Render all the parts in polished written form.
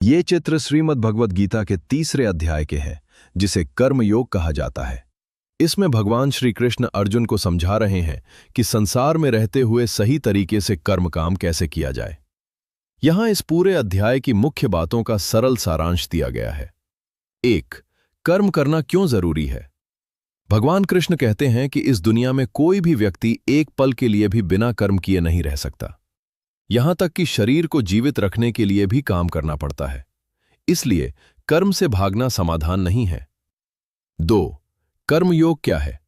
ये चित्र श्रीमद् भगवद गीता के 3रे अध्याय के हैं, जिसे कर्म योग कहा जाता है। इसमें भगवान श्री कृष्ण अर्जुन को समझा रहे हैं कि संसार में रहते हुए सही तरीके से कर्म काम कैसे किया जाए। यहां इस पूरे अध्याय की मुख्य बातों का सरल सारांश दिया गया है। 1. कर्म करना क्यों जरूरी है। भगवान कृष्ण कहते हैं कि इस दुनिया में कोई भी व्यक्ति एक पल के लिए भी बिना कर्म किए नहीं रह सकता। यहां तक कि शरीर को जीवित रखने के लिए भी काम करना पड़ता है। इसलिए कर्म से भागना समाधान नहीं है। 2. कर्मयोग क्या है।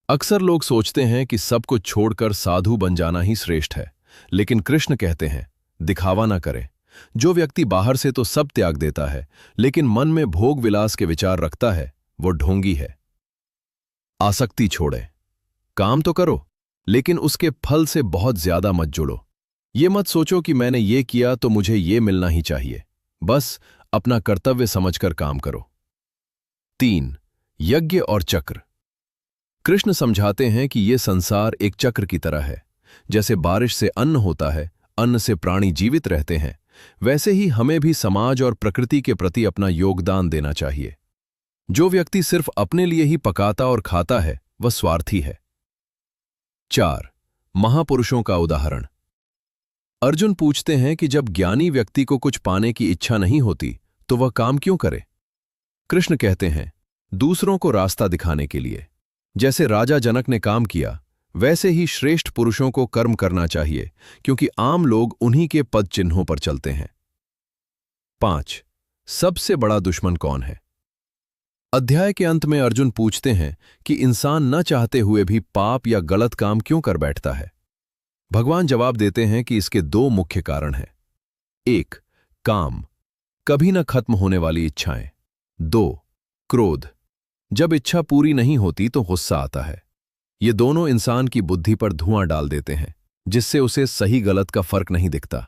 अक्सर लोग सोचते हैं कि सब कुछ छोड़कर साधु बन जाना ही श्रेष्ठ है, लेकिन कृष्ण कहते हैं दिखावा ना करें। जो व्यक्ति बाहर से तो सब त्याग देता है, लेकिन मन में भोग विलास के विचार रखता है, वो ढोंगी है। आसक्ति छोड़ें। काम तो करो, लेकिन उसके फल से बहुत ज्यादा मत जुड़ो। ये मत सोचो कि मैंने ये किया तो मुझे ये मिलना ही चाहिए। बस अपना कर्तव्य समझकर काम करो। 3. यज्ञ और चक्र। कृष्ण समझाते हैं कि ये संसार एक चक्र की तरह है। जैसे बारिश से अन्न होता है, अन्न से प्राणी जीवित रहते हैं, वैसे ही हमें भी समाज और प्रकृति के प्रति अपना योगदान देना चाहिए। जो व्यक्ति सिर्फ अपने लिए ही पकाता और खाता है, वह स्वार्थी है। 4. महापुरुषों का उदाहरण। अर्जुन पूछते हैं कि जब ज्ञानी व्यक्ति को कुछ पाने की इच्छा नहीं होती तो वह काम क्यों करे। कृष्ण कहते हैं दूसरों को रास्ता दिखाने के लिए। जैसे राजा जनक ने काम किया, वैसे ही श्रेष्ठ पुरुषों को कर्म करना चाहिए, क्योंकि आम लोग उन्हीं के पद चिन्हों पर चलते हैं। 5. सबसे बड़ा दुश्मन कौन है। अध्याय के अंत में अर्जुन पूछते हैं कि इंसान न चाहते हुए भी पाप या गलत काम क्यों कर बैठता है। भगवान जवाब देते हैं कि इसके 2 मुख्य कारण हैं। 1. काम, कभी न खत्म होने वाली इच्छाएं। 2. क्रोध, जब इच्छा पूरी नहीं होती तो गुस्सा आता है। ये दोनों इंसान की बुद्धि पर धुआं डाल देते हैं, जिससे उसे सही गलत का फर्क नहीं दिखता।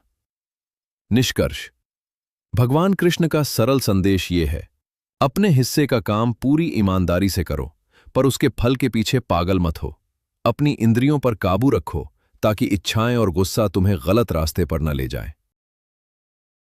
निष्कर्ष, भगवान कृष्ण का सरल संदेश ये है, अपने हिस्से का काम पूरी ईमानदारी से करो, पर उसके फल के पीछे पागल मत हो। अपनी इंद्रियों पर काबू रखो, ताकि इच्छाएं और गुस्सा तुम्हें गलत रास्ते पर न ले जाएं।